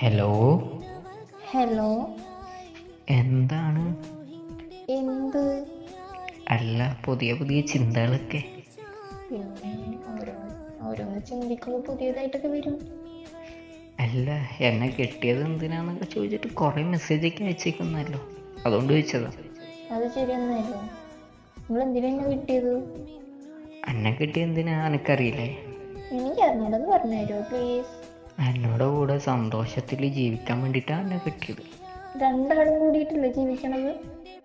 Hello. Hello. എന്താണ്? എന്ത്? അല്ല, പുതിയ പുതിയ ചിന്തകളൊക്കെ. പിന്നെ ഓരോന്ന് ചിന്തിക്കുമ്പോൾ പുതിയതായിട്ടൊക്കെ വരും. അല്ല, എന്നെ കെട്ടിയത് എന്തിനാന്നൊക്കെ ചോദിച്ചിട്ട് കുറേ മെസ്സേജൊക്കെ അയച്ചേക്കുന്നല്ലോ, അതുകൊണ്ട് ചോദിച്ചതാ. അത് ശരിയെന്നായിരുന്നു. നിങ്ങൾ എന്തിനാ എന്നെ കിട്ടിയത്? എന്നെ കെട്ടിയ എന്തിനാ എനക്കറിയില്ലേ? എനിക്ക് അറിഞ്ഞൂടെന്ന് പറഞ്ഞു തരുമോ പ്ലീസ്? എന്നോട് കൂടെ സന്തോഷത്തിൽ ജീവിക്കാൻ വേണ്ടിയിട്ടാണ് എന്നെ കെട്ടിയത്. രണ്ടാളും കൂടിയിട്ടല്ലേ ജീവിക്കണത്?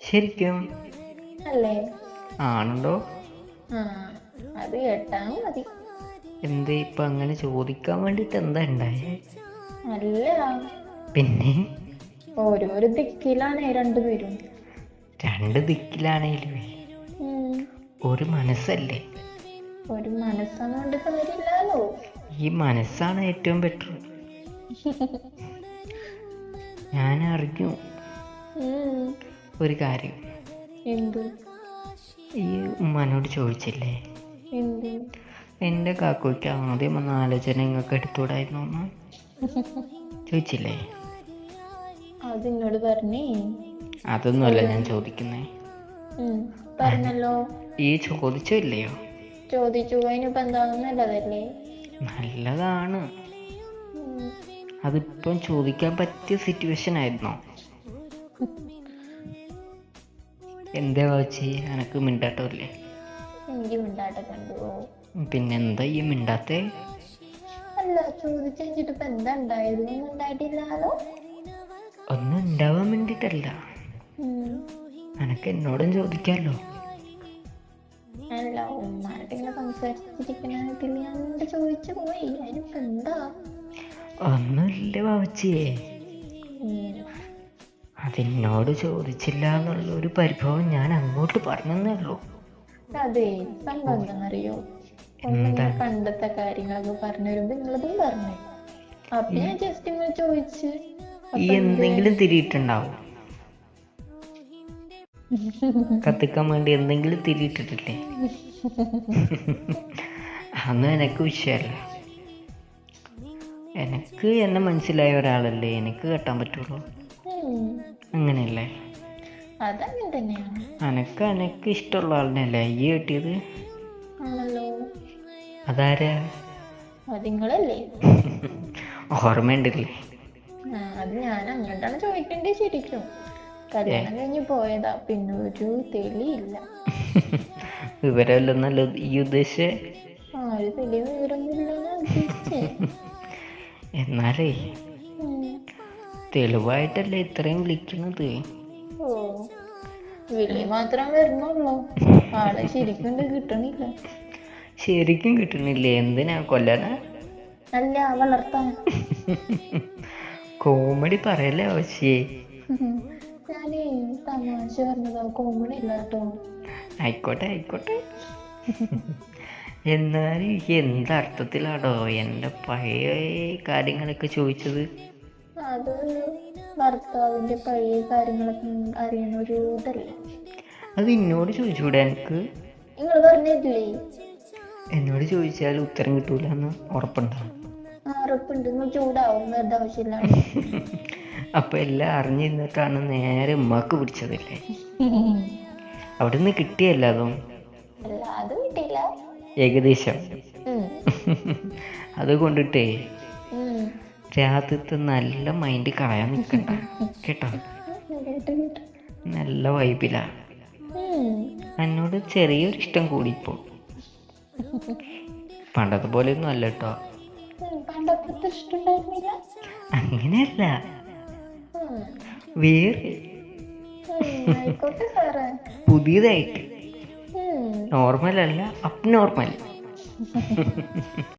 ശരിക്കും? അല്ലേ? ആണല്ലോ. ആ, അത് കേട്ടാ മതി. എന്തേ ഇപ്പൊ അങ്ങനെ ചോദിക്കാൻ വേണ്ടിയിട്ട് എന്താ ഉണ്ടായേ? അല്ല, പിന്നെ ഓരോരോ ദിക്കിലാണേ രണ്ടുപേരും. രണ്ട് ദിക്കിലാണേലും ഒരു മനസ്സല്ലേ? ഒരു മനസ്സെന്നുകൊണ്ട് കാര്യമില്ലല്ലോ. ഈ മനസ്സാണ് ഏറ്റവും ബെറ്റർ. ഞാൻ അറിഞ്ഞു ഒരു കാര്യം. എന്ത്? ഈ ഉമ്മാനോട് ചോദിച്ചില്ലേ എന്ത്? എൻ്റെ കാക്കോയ്ക്ക് ആദ്യം വന്ന ആലോചന നിങ്ങൾക്ക് എടുത്തുകൂടായിരുന്നു എന്ന് ചോദിച്ചില്ലേ? അതിനോട് പറഞ്ഞേ. അതൊന്നുമല്ല ഞാൻ ചോദിക്കുന്നേ. പറഞ്ഞല്ലോ. ഈ ചോദിച്ചോ ഇല്ലയോ? ചോദിച്ചു. അതിനിപ്പോ എന്താണെന്ന് നല്ലതല്ലേ? നല്ലതാണ്. അതിപ്പം ചോദിക്കാൻ പറ്റിയ സിറ്റുവേഷൻ ആയിരുന്നോ? എന്താ വാച്ചി എനക്ക് മിണ്ടാട്ടമില്ലേ? എനിക്ക് മിണ്ടാട്ട കണ്ടു. പിന്നെന്താ ഈ മിണ്ടാത്തേ? അല്ല, ചോദിച്ചിട്ട് ഇപ്പൊ എന്താ ഉണ്ടായത്? ഒന്നും ഉണ്ടായിട്ടില്ലല്ലോ. ഒന്നും ഉണ്ടാവാൻ വേണ്ടിട്ടല്ല, എനക്ക് എന്നോടും ചോദിക്കാമല്ലോ. അല്ല, ഉമ്മാനായിട്ട് ഇങ്ങനെ സംസാരിച്ചിരിക്കണതിൽ ഞാൻ ചോദിച്ചു പോയി. അതിനിപ്പോ എന്താ? ഒന്നുമില്ല വാച്ചിയേ. അതിനോട് ചോദിച്ചില്ല എന്നുള്ള ഒരു പരിഭവം ഞാൻ അങ്ങോട്ട് പറഞ്ഞതേ ഉള്ളൂ. അതെ, സംഭവം എന്താണെന്നറിയോ? എന്താ? പണ്ടത്തെ കാര്യങ്ങളൊക്കെ പറഞ്ഞു വരുമ്പോ നിങ്ങളതും പറഞ്ഞു. അപ്പൊ ഞാൻ ജസ്റ്റ് ഇങ്ങനെ ചോദിച്ച്. ഈ എന്തെങ്കിലും തിരിയിട്ടുണ്ടാവും, കത്തിക്കാൻ വേണ്ടി എന്തെങ്കിലും തിരിയിട്ടിട്ടില്ലേ? അന്ന് എനക്ക് വിഷയമല്ല. എനക്ക് എന്നെ മനസ്സിലായ ഒരാളല്ലേ എനിക്ക് കെട്ടാൻ പറ്റുള്ളൂ. അങ്ങനെയല്ലേ? അതങ്ങനെ തന്നെയാണ്. എനക്ക് ഇഷ്ടമുള്ള ആളിനല്ലേ ഈ കെട്ടിയത്? ആണല്ലോ. അതാരാ? അത് നിങ്ങളല്ലേ? ഓർമ്മയുണ്ടല്ലേ? അത് ഞാൻ അങ്ങോട്ടാണ് ചോദിക്കേണ്ടത്. ശരിക്കും കല്യാണം കഴിഞ്ഞ് പോയതാ, പിന്നെ ഒരു തെളിയില്ല. വിവരമല്ലെന്നല്ലോ ഈ ഉദ്ദേശിച്ചേ? ഒരു തെളിയ വിവരമൊന്നുമില്ലെന്നാ ഉദ്ദേശിച്ചേ. എന്നാലേ തെളിവായിട്ടല്ലേ ഇത്രയും വിളിക്കുന്നത്? ഓ, വിളി മാത്രം വരുന്നുള്ളൂ, ആളെ ശരിക്കും കിട്ടണില്ല. ശരിക്കും കിട്ടണില്ലേ? എന്തിനാ, കൊല്ലാനാ? അല്ല, വളർത്താൻ. കോമഡി പറയല്ലേ ആവശ്യേ? ഞാനേ തമാശ പറഞ്ഞതാ, കോമഡി ഇല്ല കേട്ടോ. ആയിക്കോട്ടെ ആയിക്കോട്ടെ. എന്നാലും എന്തർത്ഥത്തിലാണോ എൻ്റെ പഴയ കാര്യങ്ങളൊക്കെ ചോദിച്ചത്? അത് ഭർത്താവിന്റെ പഴയ കാര്യങ്ങളൊക്കെ അറിയണ ഒരു ഇതല്ലേ. അത് എന്നോട് ചോദിച്ചൂടെ എനിക്ക്? നിങ്ങൾ പറഞ്ഞിട്ടില്ലേ? എന്നോട് ചോദിച്ചാൽ ഉത്തരം കിട്ടൂലെന്ന് ഉറപ്പുണ്ടാവും. ഉറപ്പുണ്ട്. നിങ്ങൾ ചൂടാവും വെറുതെ ആവശ്യമില്ലാണ്ട്. അപ്പൊ എല്ലാം അറിഞ്ഞിരുന്നിട്ടാണ് നേരെ ഉമ്മാക്ക് പിടിച്ചതല്ലേ? അവിടെ നിന്ന് കിട്ടിയല്ല അതും? അല്ല, അത് കിട്ടിയില്ല. ഏകദേശം. അത് കൊണ്ടിട്ടേ രാത്രിത്തെ നല്ല മൈൻഡ് കളയാൻ നിൽക്കണ്ട കേട്ടോ. നല്ല വൈബിലാ. എന്നോട് ചെറിയൊരു ഇഷ്ടം കൂടിപ്പോ. പണ്ടത്തെ പോലെ ഒന്നും അല്ല കേട്ടോ. അങ്ങനെയല്ല, വേറെ പുതിയതായിട്ട്. നോർമൽ അല്ല, അബ്നോർമൽ.